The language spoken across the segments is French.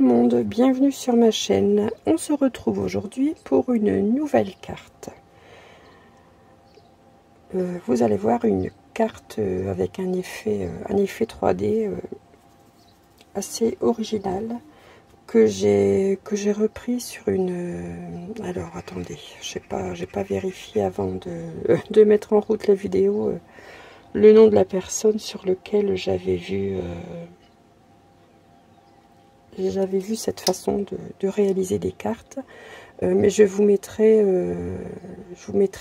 le monde, bienvenue sur ma chaîne. On se retrouve aujourd'hui pour une nouvelle carte. Vous allez voir une carte avec un effet 3D assez original que j'ai repris sur une... alors attendez, j'ai pas vérifié avant de mettre en route la vidéo le nom de la personne sur lequel j'avais vu cette façon de réaliser des cartes, mais je vous mettrai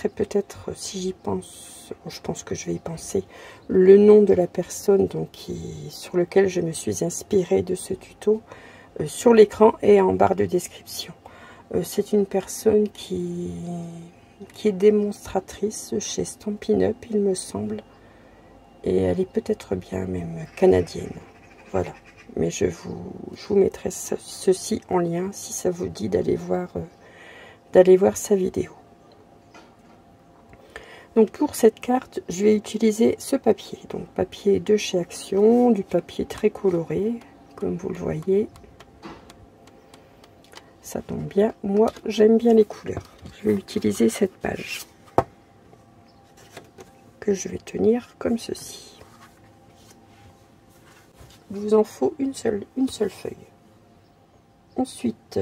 peut-être, si j'y pense, je pense que je vais y penser, le nom de la personne sur lequel je me suis inspirée de ce tuto sur l'écran et en barre de description. C'est une personne qui est démonstratrice chez Stampin' Up, il me semble, et elle est peut-être bien même canadienne. Voilà. Mais je vous mettrai ceci en lien si ça vous dit d'aller voir sa vidéo. Donc pour cette carte, je vais utiliser ce papier. Donc papier de chez Action, du papier très coloré, comme vous le voyez. Ça tombe bien. Moi, j'aime bien les couleurs. Je vais utiliser cette page que je vais tenir comme ceci. Il vous en faut une seule feuille. Ensuite,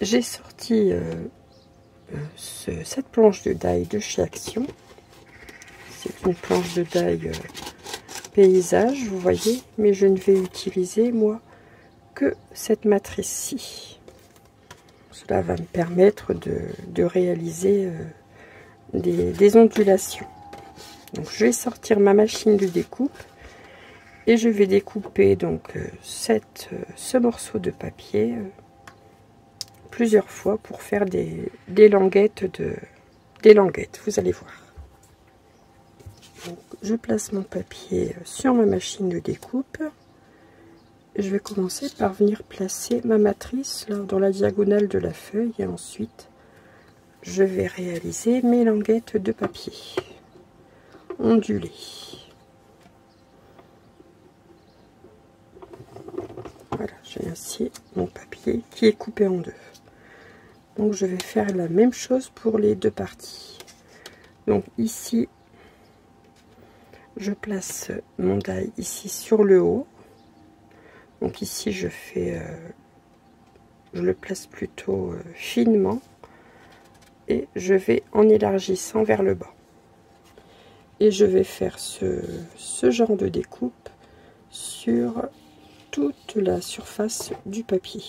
j'ai sorti cette planche de die de chez Action. C'est une planche de die paysage, vous voyez, mais je ne vais utiliser, moi, que cette matrice-ci. Cela va me permettre de réaliser des ondulations. Donc, je vais sortir ma machine de découpe et je vais découper donc ce morceau de papier plusieurs fois pour faire des languettes vous allez voir. Donc, je place mon papier sur ma machine de découpe. Je vais commencer par venir placer ma matrice là, dans la diagonale de la feuille et ensuite je vais réaliser mes languettes de papier ondulées. Voilà, j'ai ainsi mon papier qui est coupé en deux. Donc je vais faire la même chose pour les deux parties. Donc ici, je place mon die ici sur le haut. Donc ici je le place plutôt finement et je vais en élargissant vers le bas. Et je vais faire ce genre de découpe sur toute la surface du papier.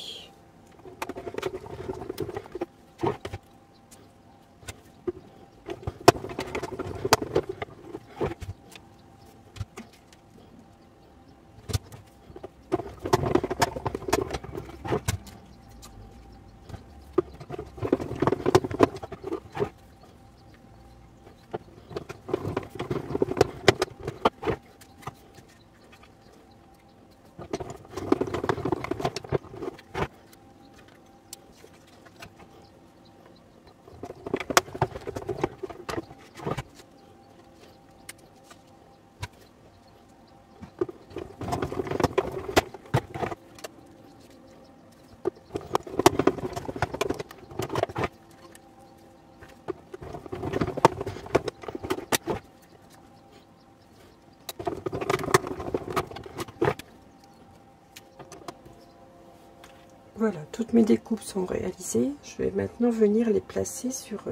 Voilà, toutes mes découpes sont réalisées. Je vais maintenant venir les placer sur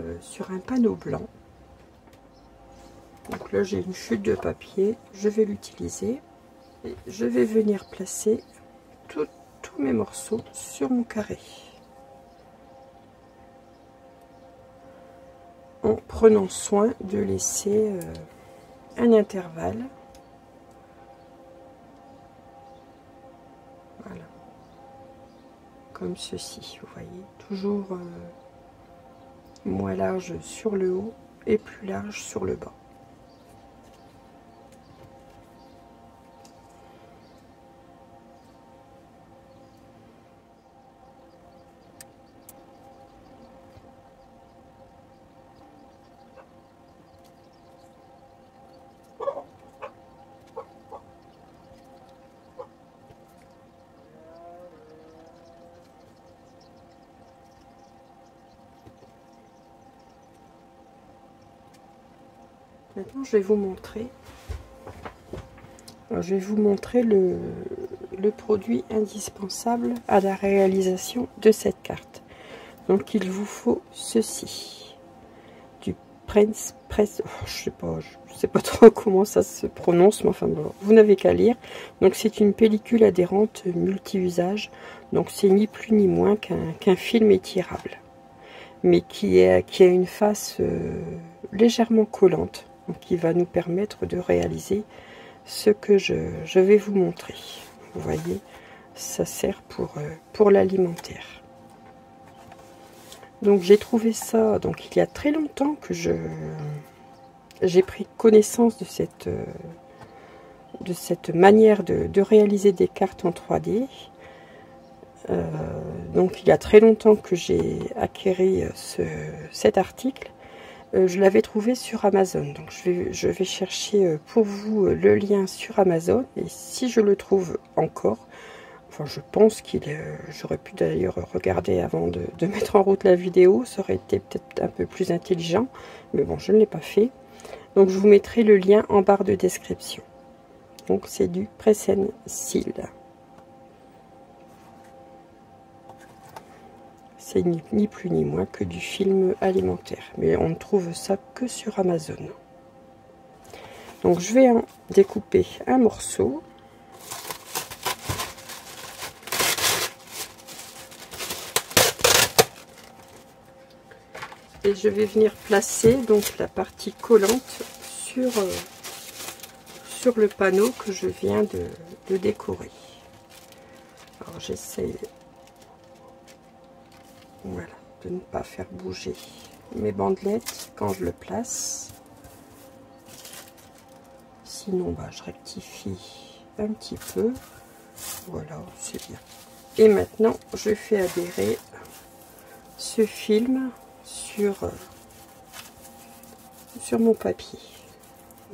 un panneau blanc. Donc là, j'ai une chute de papier. Je vais l'utiliser. Et je vais venir placer tous mes morceaux sur mon carré. En prenant soin de laisser un intervalle. Voilà. Comme ceci, vous voyez, toujours moins large sur le haut et plus large sur le bas. Maintenant, je vais vous montrer. Alors, je vais vous montrer le produit indispensable à la réalisation de cette carte. Donc, il vous faut ceci. Du Prince Press. Oh, je sais pas trop comment ça se prononce, mais enfin, bon, vous n'avez qu'à lire. Donc, c'est une pellicule adhérente multi-usage. Donc, c'est ni plus ni moins qu'un film étirable, mais qui a une face légèrement collante, donc qui va nous permettre de réaliser ce que je vais vous montrer. Vous voyez, ça sert pour l'alimentaire. Donc j'ai trouvé ça donc il y a très longtemps que j'ai pris connaissance de cette manière de réaliser des cartes en 3D. Donc il y a très longtemps que j'ai acquéri cet article. Je l'avais trouvé sur Amazon, donc je vais chercher pour vous le lien sur Amazon, et si je le trouve encore, enfin je pense j'aurais pu d'ailleurs regarder avant de mettre en route la vidéo, ça aurait été peut-être un peu plus intelligent, mais bon, je ne l'ai pas fait. Donc je vous mettrai le lien en barre de description. Donc c'est du Press and Seal. C'est ni plus ni moins que du film alimentaire. Mais on ne trouve ça que sur Amazon. Donc je vais en découper un morceau. Et je vais venir placer donc la partie collante sur le panneau que je viens de décorer. Alors j'essaye, voilà, de ne pas faire bouger mes bandelettes quand je le place. Sinon, bah, je rectifie un petit peu. Voilà, c'est bien. Et maintenant, je fais adhérer ce film sur mon papier.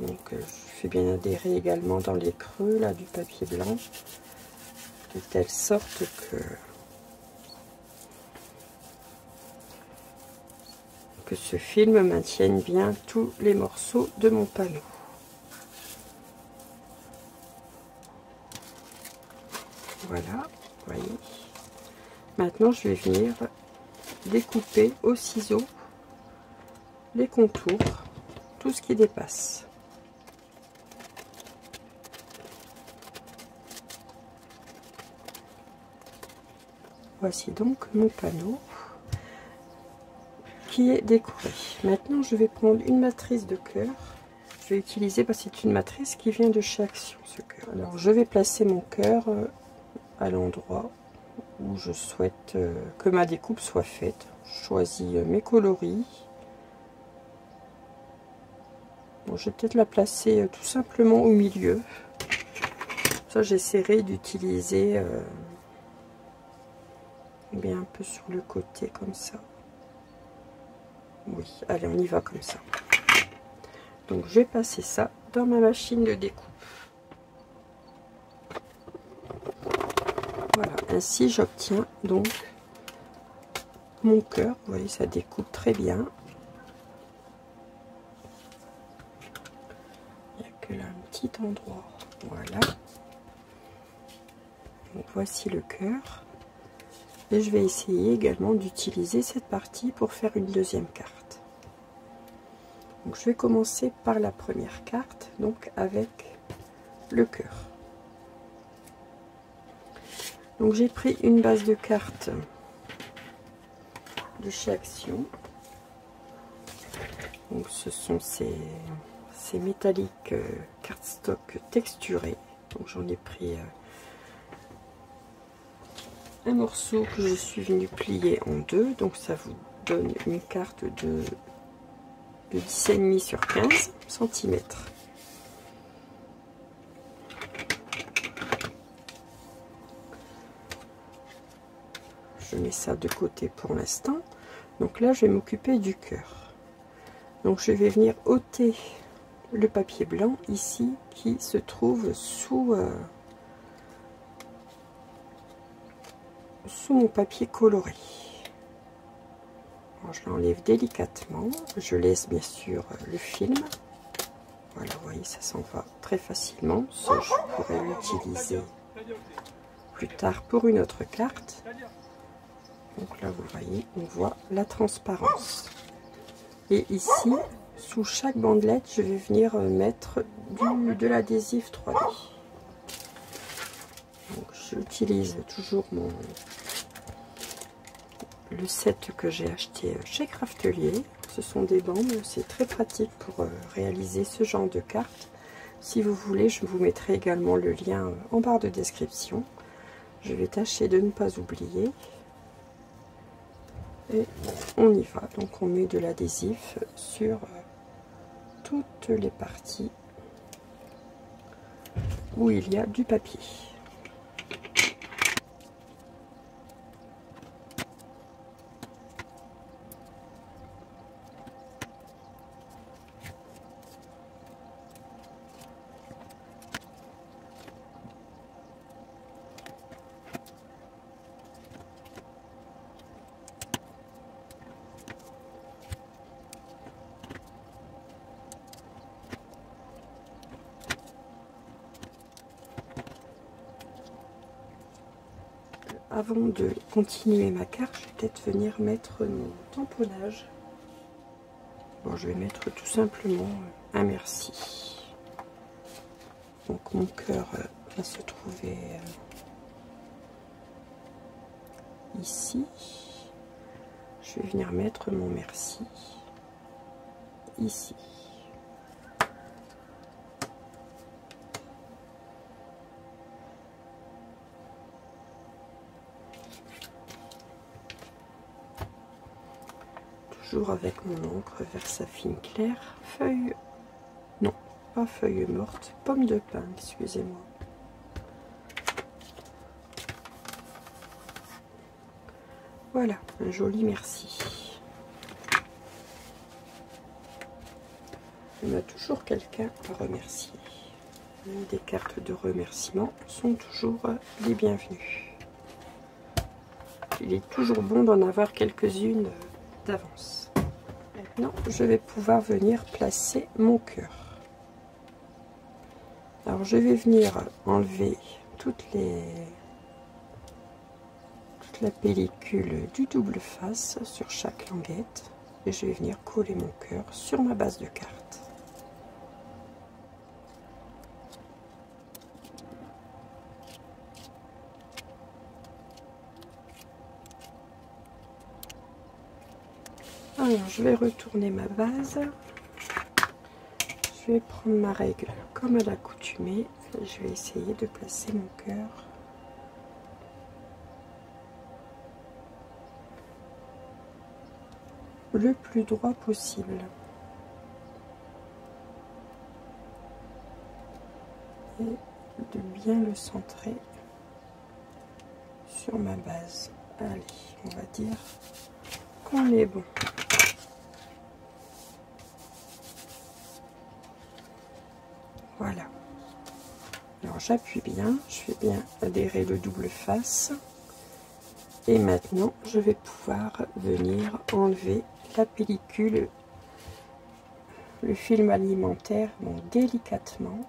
Donc, je fais bien adhérer également dans les creux là du papier blanc, de telle sorte que ce film maintienne bien tous les morceaux de mon panneau. Voilà, vous voyez. Maintenant, je vais venir découper au ciseau les contours, tout ce qui dépasse. Voici donc mon panneau qui est décoré. Maintenant, je vais prendre une matrice de cœur. Je vais utiliser, parce que c'est une matrice qui vient de chez Action, ce cœur. Alors, je vais placer mon cœur à l'endroit où je souhaite que ma découpe soit faite. Je choisis mes coloris. Bon, je vais peut-être la placer tout simplement au milieu. Ça, j'essaierai d'utiliser bien un peu sur le côté comme ça. Oui, allez, on y va comme ça. Donc, je vais passer ça dans ma machine de découpe. Voilà, ainsi j'obtiens donc mon cœur. Vous voyez, ça découpe très bien. Il n'y a que là un petit endroit. Voilà. Donc, voici le cœur. Et je vais essayer également d'utiliser cette partie pour faire une deuxième carte. Donc je vais commencer par la première carte, donc avec le cœur. Donc j'ai pris une base de cartes de chez Action. Donc ce sont ces métalliques cardstock texturés. Donc j'en ai pris un morceau que je suis venue plier en deux, donc ça vous donne une carte de 10,5 sur 15 cm. Je mets ça de côté pour l'instant. Donc là, je vais m'occuper du cœur. Donc je vais venir ôter le papier blanc ici qui se trouve sous mon papier coloré. Alors, je l'enlève délicatement, je laisse bien sûr le film. Voilà, vous voyez, ça s'en va très facilement. Ça, je pourrais l'utiliser plus tard pour une autre carte. Donc là, vous voyez, on voit la transparence. Et ici, sous chaque bandelette, je vais venir mettre de l'adhésif 3D. Donc, j'utilise toujours le set que j'ai acheté chez Craftelier. Ce sont des bandes, c'est très pratique pour réaliser ce genre de cartes. Si vous voulez, je vous mettrai également le lien en barre de description. Je vais tâcher de ne pas oublier. Et on y va. Donc on met de l'adhésif sur toutes les parties où il y a du papier. Avant de continuer ma carte, je vais peut-être venir mettre mon tamponnage. Bon, je vais mettre tout simplement un merci. Donc mon cœur va se trouver ici. Je vais venir mettre mon merci ici. Toujours avec mon encre Versafine claire, feuille, non, pas feuille morte, pomme de pin, excusez-moi. Voilà, un joli merci. On a toujours quelqu'un à remercier. Des cartes de remerciement sont toujours les bienvenues. Il est toujours bon d'en avoir quelques-unes d'avance. Maintenant, je vais pouvoir venir placer mon cœur. Alors, je vais venir enlever toute la pellicule du double face sur chaque languette et je vais venir coller mon cœur sur ma base de carte. Alors, je vais retourner ma base. Je vais prendre ma règle comme à l'accoutumée. Je vais essayer de placer mon cœur le plus droit possible. Et de bien le centrer sur ma base. Allez, on va dire qu'on est bon. Voilà. Alors j'appuie bien, je fais bien adhérer le double face. Et maintenant, je vais pouvoir venir enlever la pellicule, le film alimentaire, donc délicatement.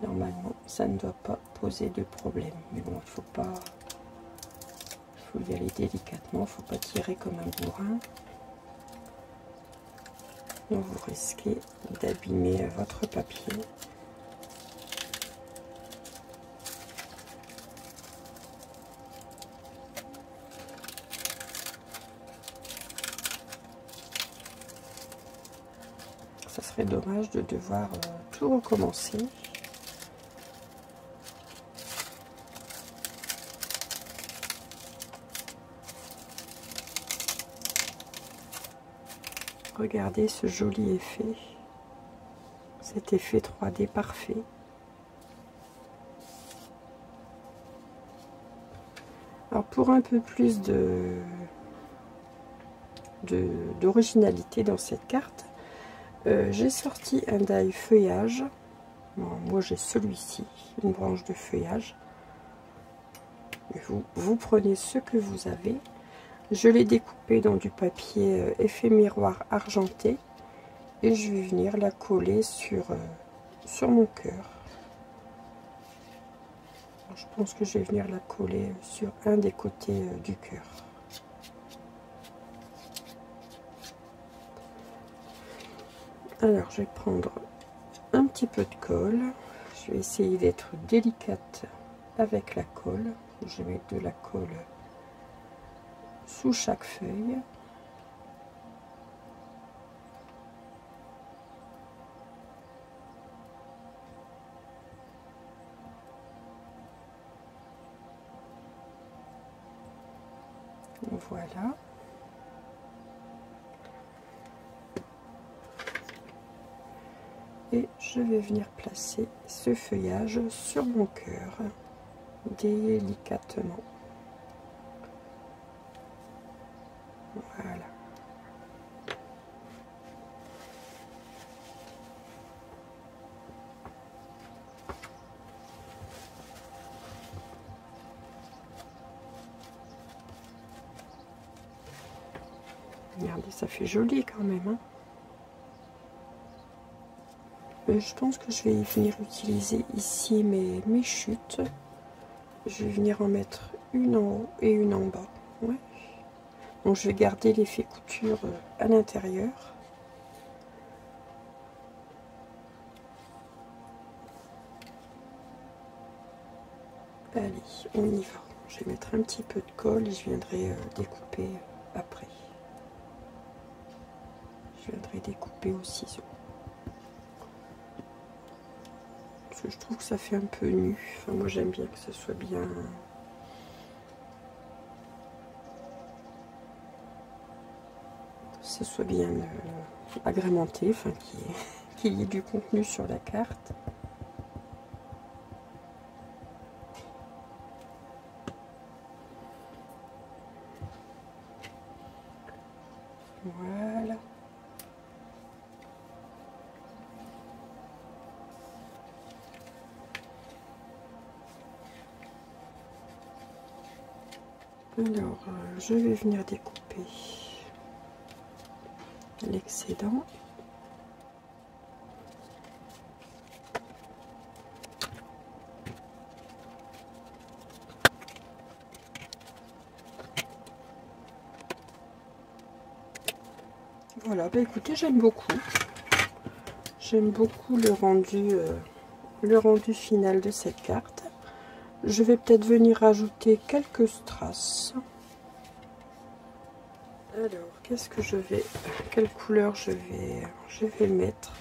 Normalement, ça ne doit pas poser de problème. Mais bon, il faut y aller délicatement, il ne faut pas tirer comme un bourrin. Donc vous risquez d'abîmer votre papier. Ça serait dommage de devoir tout recommencer. Regardez ce joli effet, cet effet 3D parfait. Alors pour un peu plus d'originalité dans cette carte, j'ai sorti un die feuillage. Bon, moi j'ai celui-ci, une branche de feuillage. Vous prenez ce que vous avez. Je l'ai découpé dans du papier effet miroir argenté et je vais venir la coller sur mon cœur. Je pense que je vais venir la coller sur un des côtés du cœur. Alors je vais prendre un petit peu de colle. Je vais essayer d'être délicate avec la colle. Je vais mettre de la colle sous chaque feuille. Voilà. Et je vais venir placer ce feuillage sur mon cœur délicatement. Voilà. Regardez, ça fait joli quand même, hein. Je pense que je vais venir utiliser ici mes chutes. Je vais venir en mettre une en haut et une en bas. Ouais. Donc je vais garder l'effet couture à l'intérieur. Allez, on y va. Je vais mettre un petit peu de colle et je viendrai découper après. Je viendrai découper au ciseau. Parce que je trouve que ça fait un peu nu. Enfin, moi j'aime bien que ce soit bien... Que ce soit bien agrémenté, enfin qu'il y ait du contenu sur la carte. Voilà. Alors, je vais venir découper l'excédent. Voilà, bah écoutez, j'aime beaucoup. J'aime beaucoup le rendu final de cette carte. Je vais peut-être venir rajouter quelques strass. Alors, qu'est-ce que quelle couleur je vais mettre?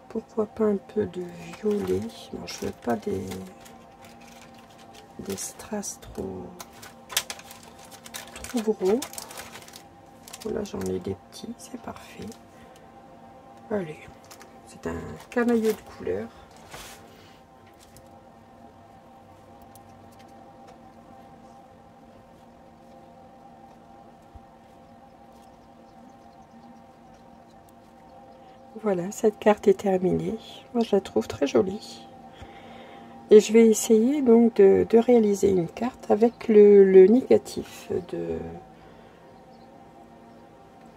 Pourquoi pas un peu de violet? Bon, je veux pas des strass trop gros. Là, j'en ai des petits, c'est parfait. Allez, c'est un camailleux de couleur. Voilà, cette carte est terminée. Moi, je la trouve très jolie. Et je vais essayer donc de réaliser une carte avec le négatif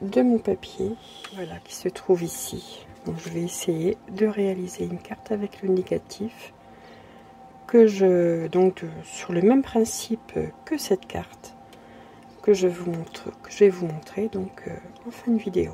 de mon papier, voilà, qui se trouve ici. Donc, je vais essayer de réaliser une carte avec le négatif sur le même principe que cette carte que je vais vous montrer donc en fin de vidéo.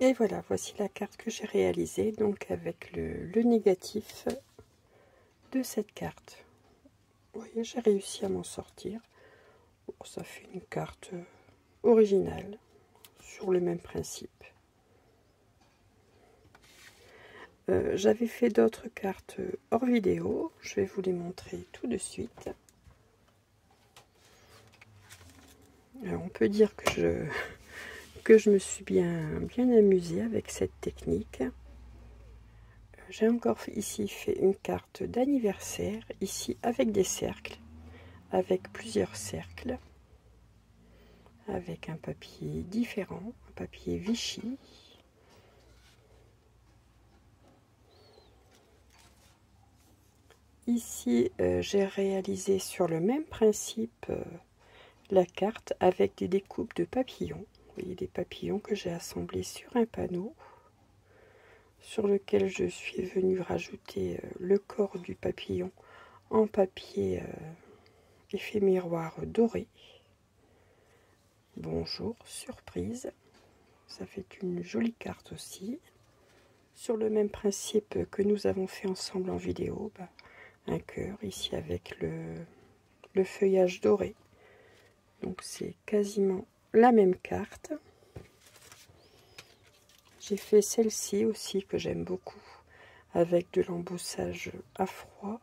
Et voilà, voici la carte que j'ai réalisée, donc avec le négatif de cette carte. Vous voyez, j'ai réussi à m'en sortir. Bon, ça fait une carte originale, sur le même principe. J'avais fait d'autres cartes hors vidéo, je vais vous les montrer tout de suite. Alors, on peut dire que je me suis bien amusée avec cette technique. J'ai encore ici fait une carte d'anniversaire, ici avec des cercles, avec plusieurs cercles, avec un papier différent, un papier Vichy. Ici, j'ai réalisé sur le même principe la carte avec des découpes de papillons. Vous voyez des papillons que j'ai assemblés sur un panneau, sur lequel je suis venue rajouter le corps du papillon en papier effet miroir doré. Bonjour, surprise. Ça fait une jolie carte aussi. Sur le même principe que nous avons fait ensemble en vidéo, un cœur ici avec le feuillage doré. Donc c'est quasiment la même carte. J'ai fait celle-ci aussi que j'aime beaucoup, avec de l'embossage à froid,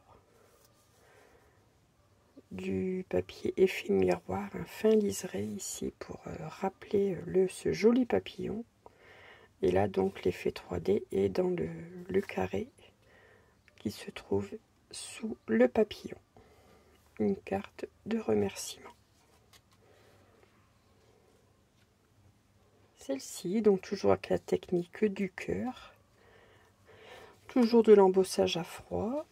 du papier effet miroir, un fin liseré ici pour rappeler ce joli papillon. Et là donc l'effet 3D est dans le carré qui se trouve sous le papillon. Une carte de remerciement. Celle-ci, donc toujours avec la technique du cœur, toujours de l'embossage à froid,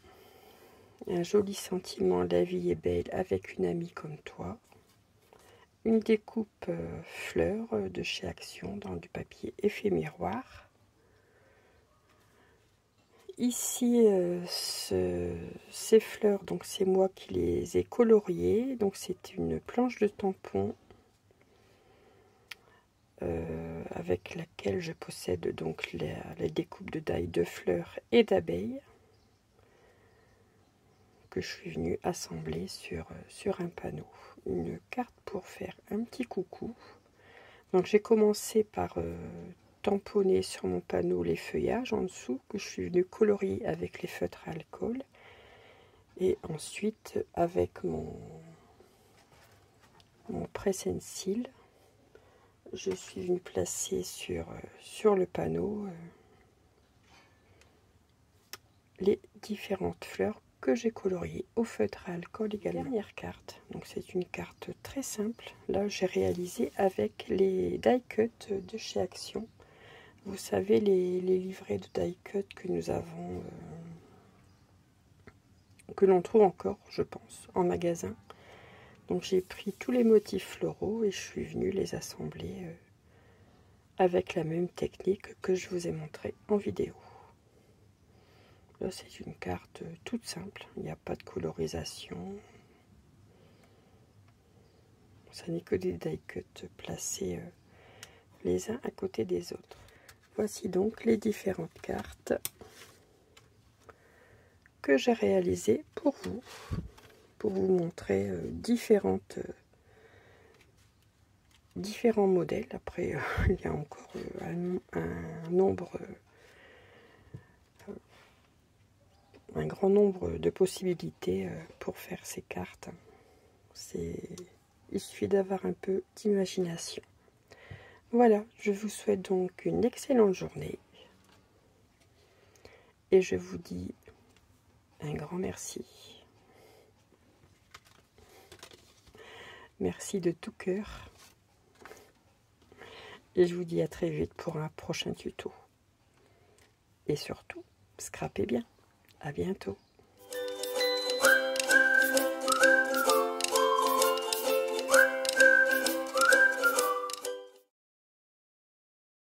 un joli sentiment, la vie est belle avec une amie comme toi, une découpe fleurs de chez Action dans du papier effet miroir. Ici, ces fleurs, donc c'est moi qui les ai coloriées, donc c'est une planche de tampon avec laquelle je possède donc la découpe de die de fleurs et d'abeilles que je suis venue assembler sur un panneau. Une carte pour faire un petit coucou. Donc j'ai commencé par tamponner sur mon panneau les feuillages en dessous que je suis venue colorier avec les feutres à alcool. Et ensuite avec mon press and seal, je suis venue placer sur le panneau les différentes fleurs que j'ai coloriées au feutre à alcool également. Dernière carte, donc c'est une carte très simple. Là j'ai réalisé avec les die cut de chez Action. Vous savez les livrets de die cut que nous avons, que l'on trouve encore je pense en magasin. Donc j'ai pris tous les motifs floraux et je suis venue les assembler avec la même technique que je vous ai montré en vidéo. Là c'est une carte toute simple, il n'y a pas de colorisation. Ça n'est que des die cut placés les uns à côté des autres. Voici donc les différentes cartes que j'ai réalisées pour vous montrer différents modèles. Après, il y a encore un grand nombre de possibilités pour faire ces cartes. Il suffit d'avoir un peu d'imagination. Voilà, je vous souhaite donc une excellente journée. Et je vous dis un grand merci. Merci de tout cœur. Et je vous dis à très vite pour un prochain tuto. Et surtout, scrapez bien. À bientôt.